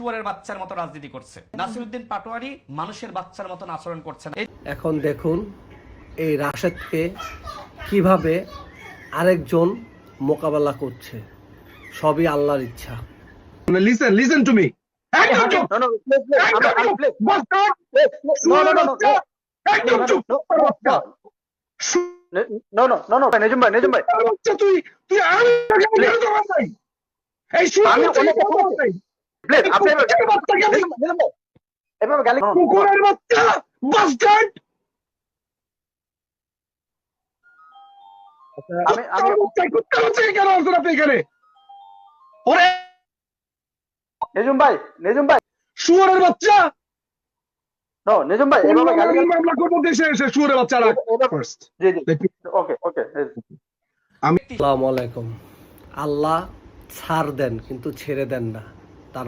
শুয়োরের বাচ্চার মতো রাজনীতি করছে। নাসিরউদ্দিন পাটোয়ারি মানুষের বাচ্চার মতো আচরণ করছেন। এখন দেখুন এই রাশেদকে কিভাবে আরেকজন মোকাবেলা করছে, সবই আল্লাহর ইচ্ছা। Listen to me. নেজুম ভাই এভাবে গালি কুকুরের বাচ্চা বাস্টার্ড। কেন আসছেন আপনি এখানে? ওরে নেজুম ভাই শুয়োরের বাচ্চা, নেজুম ভাই এভাবে গালি মামলা করবো দেশে এসে। শুয়োরের বাচ্চারা ওকে আসসালামু আলাইকুম। আল্লাহ ছাড় দেন কিন্তু ছেড়ে দেন না, তার